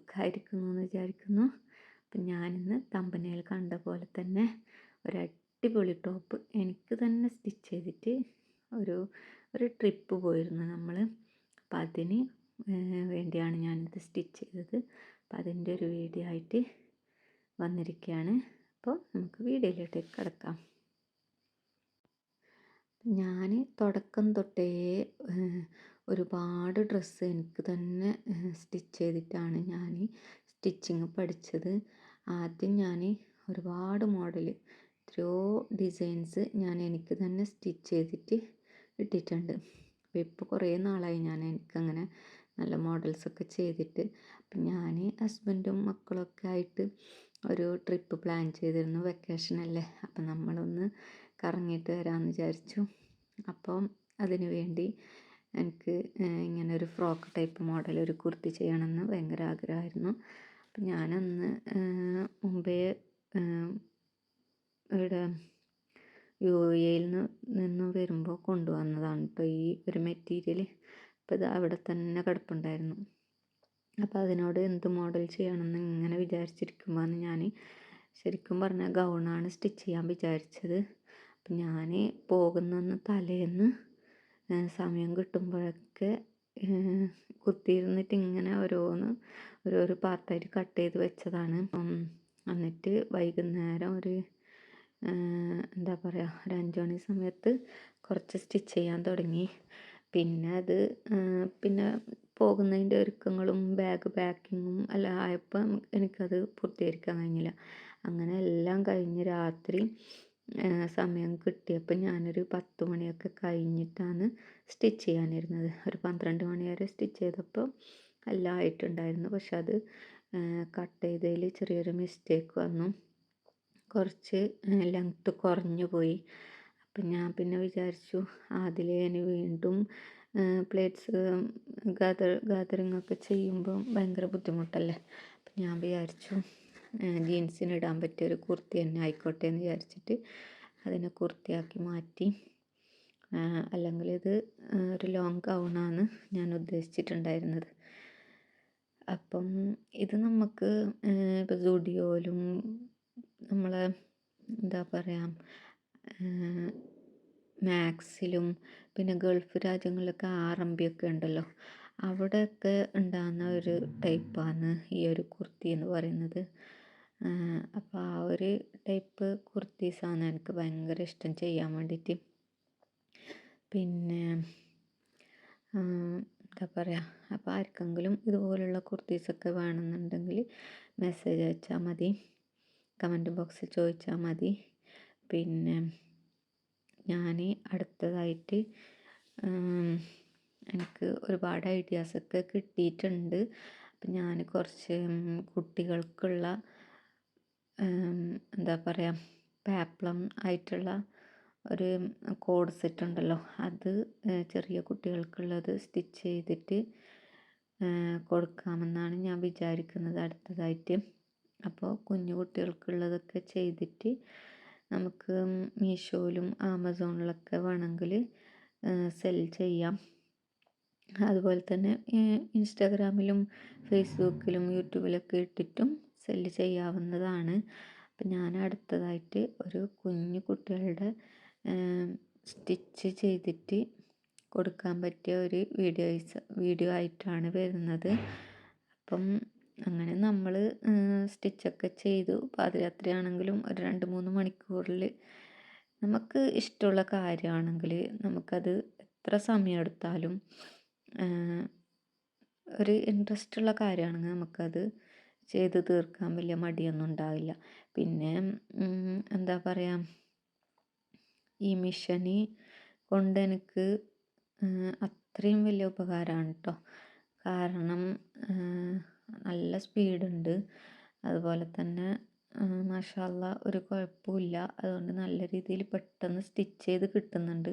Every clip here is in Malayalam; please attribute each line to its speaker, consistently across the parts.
Speaker 1: സുഖമായിരിക്കുന്നു എന്ന് വിചാരിക്കുന്നു. അപ്പം ഞാനിന്ന് തമ്പനയിൽ കണ്ട പോലെ തന്നെ ഒരു അടിപൊളി ടോപ്പ് എനിക്ക് തന്നെ സ്റ്റിച്ച് ചെയ്തിട്ട് ഒരു ഒരു ട്രിപ്പ് പോയിരുന്നു നമ്മൾ. അപ്പം അതിന് വേണ്ടിയാണ് ഞാനിത് സ്റ്റിച്ച് ചെയ്തത്. അപ്പം അതിൻ്റെ ഒരു വീഡിയോ ആയിട്ട് വന്നിരിക്കുകയാണ്. അപ്പോൾ നമുക്ക് വീഡിയോയിലോട്ടേക്ക് കിടക്കാം. ഞാൻ തുടക്കം തൊട്ടേ ഒരുപാട് ഡ്രസ്സ് എനിക്ക് തന്നെ സ്റ്റിച്ച് ചെയ്തിട്ടാണ് ഞാൻ സ്റ്റിച്ചിങ് പഠിച്ചത്. ആദ്യം ഞാൻ ഒരുപാട് മോഡൽ എത്രയോ ഡിസൈൻസ് ഞാൻ എനിക്ക് തന്നെ സ്റ്റിച്ച് ചെയ്തിട്ട് ഇട്ടിട്ടുണ്ട്. അപ്പോൾ ഇപ്പോൾ കുറേ നാളായി എനിക്കങ്ങനെ നല്ല മോഡൽസൊക്കെ ചെയ്തിട്ട്. അപ്പം ഞാൻ ഹസ്ബൻഡും മക്കളൊക്കെ ആയിട്ട് ഒരു ട്രിപ്പ് പ്ലാൻ ചെയ്തിരുന്നു. വെക്കേഷനല്ലേ, അപ്പം നമ്മളൊന്ന് കറങ്ങിയിട്ട് വരാമെന്ന് വിചാരിച്ചു. അപ്പം അതിന് വേണ്ടി എനിക്ക് ഇങ്ങനെ ഒരു ഫ്രോക്ക് ടൈപ്പ് മോഡൽ ഒരു കുർത്തി ചെയ്യണമെന്ന് ഭയങ്കര ആഗ്രഹമായിരുന്നു. അപ്പം ഞാനന്ന് മുമ്പേ ഇവിടെ UAE നിന്ന് വരുമ്പോൾ കൊണ്ടുവന്നതാണ് കേട്ടോ ഈ ഒരു മെറ്റീരിയൽ. അപ്പോൾ ഇത് അവിടെ തന്നെ കിടപ്പുണ്ടായിരുന്നു. അപ്പോൾ അതിനോട് എന്ത് മോഡൽ ചെയ്യണമെന്ന് ഇങ്ങനെ വിചാരിച്ചിരിക്കുമ്പോഴാണ് ഞാൻ ശരിക്കും പറഞ്ഞാൽ ഗൗണാണ് സ്റ്റിച്ച് ചെയ്യാൻ വിചാരിച്ചത്. അപ്പം ഞാൻ പോകുന്ന തലേന്ന് സമയം കിട്ടുമ്പോഴൊക്കെ കുത്തിയിരുന്നിട്ട് ഇങ്ങനെ ഓരോരോ പാർട്ടായിട്ട് കട്ട് ചെയ്ത് വെച്ചതാണ്. എന്നിട്ട് വൈകുന്നേരം ഒരു എന്താ പറയുക ഒരു 5 മണി സമയത്ത് കുറച്ച് സ്റ്റിച്ച് ചെയ്യാൻ തുടങ്ങി. പിന്നെ പോകുന്നതിൻ്റെ ഒരുക്കങ്ങളും ബാഗ് പാക്കിങ്ങും എല്ലാം ആയപ്പോൾ എനിക്കത് പൂർത്തീകരിക്കാൻ കഴിഞ്ഞില്ല. അങ്ങനെ എല്ലാം കഴിഞ്ഞ് രാത്രി സമയം കിട്ടിയപ്പോൾ ഞാനൊരു 10 മണിയൊക്കെ കഴിഞ്ഞിട്ടാണ് സ്റ്റിച്ച് ചെയ്യാനിരുന്നത്. ഒരു 12 മണി വരെ സ്റ്റിച്ച് ചെയ്തപ്പോൾ എല്ലാം ആയിട്ടുണ്ടായിരുന്നു. പക്ഷെ അത് കട്ട് ചെയ്തതിൽ ചെറിയൊരു മിസ്റ്റേക്ക് വന്നു. കുറച്ച് ലെങ്ത്ത് കുറഞ്ഞു പോയി. അപ്പം ഞാൻ പിന്നെ വിചാരിച്ചു ഇനി വീണ്ടും പ്ലേറ്റ്സ് ഗാദറിങ് ഒക്കെ ചെയ്യുമ്പോൾ ഭയങ്കര ബുദ്ധിമുട്ടല്ലേ. അപ്പം ഞാൻ വിചാരിച്ചു ജീൻസിന് ഇടാൻ പറ്റിയ ഒരു കുർത്തി തന്നെ ആയിക്കോട്ടെ എന്ന് വിചാരിച്ചിട്ട് അതിനെ കുർത്തിയാക്കി മാറ്റി. അല്ലെങ്കിൽ ഇത് ഒരു ലോങ് ഗൗണാണ് ഞാൻ ഉദ്ദേശിച്ചിട്ടുണ്ടായിരുന്നത്. അപ്പം ഇത് നമുക്ക് ഇപ്പോൾ സ്റ്റുഡിയോയിലും നമ്മളെ എന്താ പറയുക മാക്സിലും പിന്നെ ഗൾഫ് രാജ്യങ്ങളിലൊക്കെ RMB ഒക്കെ ഉണ്ടല്ലോ, അവിടെയൊക്കെ ഉണ്ടാകുന്ന ഒരു ടൈപ്പാണ് ഈ ഒരു കുർത്തി എന്ന് പറയുന്നത്. അപ്പോൾ ആ ഒരു ടൈപ്പ് കുർത്തീസാണ് എനിക്ക് ഭയങ്കര ഇഷ്ടം ചെയ്യാൻ വേണ്ടിയിട്ട്. പിന്നെ എന്താ പറയുക, അപ്പോൾ ആർക്കെങ്കിലും ഇതുപോലുള്ള കുർത്തീസൊക്കെ വേണമെന്നുണ്ടെങ്കിൽ മെസ്സേജ് അയച്ചാൽ മതി, കമൻറ്റ് ബോക്സിൽ ചോദിച്ചാൽ മതി. പിന്നെ ഞാൻ അടുത്തതായിട്ട് എനിക്ക് ഒരുപാട് ഐഡിയാസൊക്കെ കിട്ടിയിട്ടുണ്ട്. അപ്പം ഞാൻ കുറച്ച് കുട്ടികൾക്കുള്ള എന്താ പറയുക പാപ്ലം ആയിട്ടുള്ള ഒരു കോഡ് സെറ്റ് ഉണ്ടല്ലോ, അത് ചെറിയ കുട്ടികൾക്കുള്ളത് സ്റ്റിച്ച് ചെയ്തിട്ട് കൊടുക്കാമെന്നാണ് ഞാൻ വിചാരിക്കുന്നത് അടുത്തതായിട്ട്. അപ്പോൾ കുഞ്ഞു കുട്ടികൾക്കുള്ളതൊക്കെ ചെയ്തിട്ട് നമുക്ക് മീഷോയിലും ആമസോണിലൊക്കെ വേണമെങ്കിൽ സെൽ ചെയ്യാം. അതുപോലെ തന്നെ ഇൻസ്റ്റാഗ്രാമിലും ഫേസ്ബുക്കിലും യൂട്യൂബിലൊക്കെ ഇട്ടിട്ടും സെല്ല് ചെയ്യാവുന്നതാണ്. അപ്പം ഞാൻ അടുത്തതായിട്ട് ഒരു കുഞ്ഞു കുട്ടികളുടെ സ്റ്റിച്ച് ചെയ്തിട്ട് കൊടുക്കാൻ പറ്റിയ ഒരു വീഡിയോ ആയിട്ടാണ് വരുന്നത്. അപ്പം അങ്ങനെ നമ്മൾ സ്റ്റിച്ചൊക്കെ ചെയ്തു. പാതിരാത്രി ആണെങ്കിലും ഒരു 2-3 മണിക്കൂറിൽ നമുക്ക് ഇഷ്ടമുള്ള കാര്യമാണെങ്കിൽ നമുക്കത് എത്ര സമയം എടുത്താലും ഒരു ഇൻട്രസ്റ്റുള്ള കാര്യമാണെങ്കിൽ നമുക്കത് ചെയ്ത് തീർക്കാൻ വലിയ മടിയൊന്നും ഉണ്ടാവില്ല. പിന്നെ എന്താ പറയുക, ഈ മിഷന് കൊണ്ട് എനിക്ക് അത്രയും വലിയ ഉപകാരമാണ് കേട്ടോ. കാരണം നല്ല സ്പീഡുണ്ട്, അതുപോലെ തന്നെ മാഷാ അല്ലാ ഒരു കുഴപ്പമില്ല. അതുകൊണ്ട് നല്ല രീതിയിൽ പെട്ടെന്ന് സ്റ്റിച്ച് ചെയ്ത് കിട്ടുന്നുണ്ട്.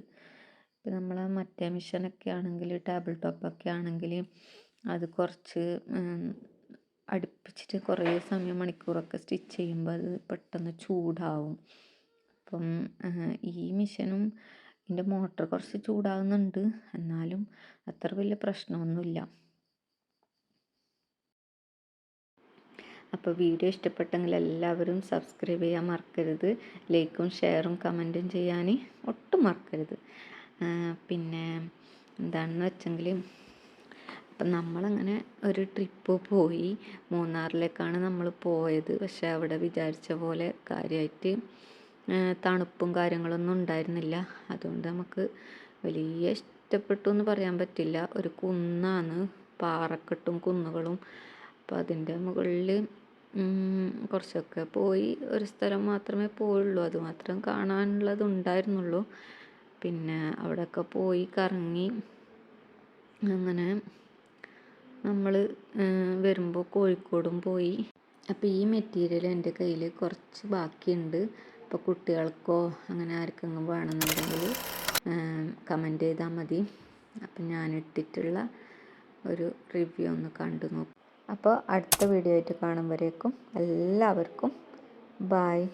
Speaker 1: ഇപ്പം നമ്മൾ മറ്റേ മിഷനൊക്കെ ആണെങ്കിൽ ടേബിൾ ടോപ്പൊക്കെ ആണെങ്കിൽ അത് കുറച്ച് അടുപ്പിച്ചിട്ട് കുറേ സമയം മണിക്കൂറൊക്കെ സ്റ്റിച്ച് ചെയ്യുമ്പോൾ അത് പെട്ടെന്ന് ചൂടാവും. അപ്പം ഈ മിഷനും ഇതിൻ്റെ മോട്ടർ കുറച്ച് ചൂടാകുന്നുണ്ട്, എന്നാലും അത്ര വലിയ പ്രശ്നമൊന്നുമില്ല. അപ്പോൾ വീഡിയോ ഇഷ്ടപ്പെട്ടെങ്കിൽ എല്ലാവരും സബ്സ്ക്രൈബ് ചെയ്യാൻ മറക്കരുത്. ലൈക്കും ഷെയറും കമൻറ്റും ചെയ്യാൻ ഒട്ടും മറക്കരുത്. പിന്നെ എന്താണെന്ന് വെച്ചെങ്കിൽ അപ്പം നമ്മളങ്ങനെ ഒരു ട്രിപ്പ് പോയി. മൂന്നാറിലേക്കാണ് നമ്മൾ പോയത്. പക്ഷേ അവിടെ വിചാരിച്ച പോലെ കാര്യമായിട്ട് തണുപ്പും കാര്യങ്ങളൊന്നും ഉണ്ടായിരുന്നില്ല. അതുകൊണ്ട് നമുക്ക് വലിയ ഇഷ്ടപ്പെട്ടു എന്ന് പറയാൻ പറ്റില്ല. ഒരു കുന്നാണ്, പാറക്കെട്ടും കുന്നുകളും. അപ്പോൾ അതിൻ്റെ മുകളിൽ കുറച്ചൊക്കെ പോയി. ഒരു സ്ഥലം മാത്രമേ പോയുള്ളൂ, അതുമാത്രം കാണാനുള്ളത് ഉണ്ടായിരുന്നുള്ളൂ. പിന്നെ അവിടെയൊക്കെ പോയി കറങ്ങി. അങ്ങനെ നമ്മൾ വരുമ്പോൾ കോഴിക്കോടും പോയി. അപ്പോൾ ഈ മെറ്റീരിയൽ എൻ്റെ കയ്യിൽ കുറച്ച് ബാക്കിയുണ്ട്. അപ്പോൾ കുട്ടികൾക്കോ അങ്ങനെ ആർക്കെങ്കിലും വേണമെന്നുണ്ടെങ്കിൽ കമൻറ്റ് ചെയ്താൽ മതി. അപ്പം ഞാനിട്ടിട്ടുള്ള ഒരു റിവ്യൂ ഒന്ന് കണ്ടു നോക്കും. അപ്പോൾ അടുത്ത വീഡിയോ ആയിട്ട് കാണുമ്പോഴേക്കും എല്ലാവർക്കും ബായ്.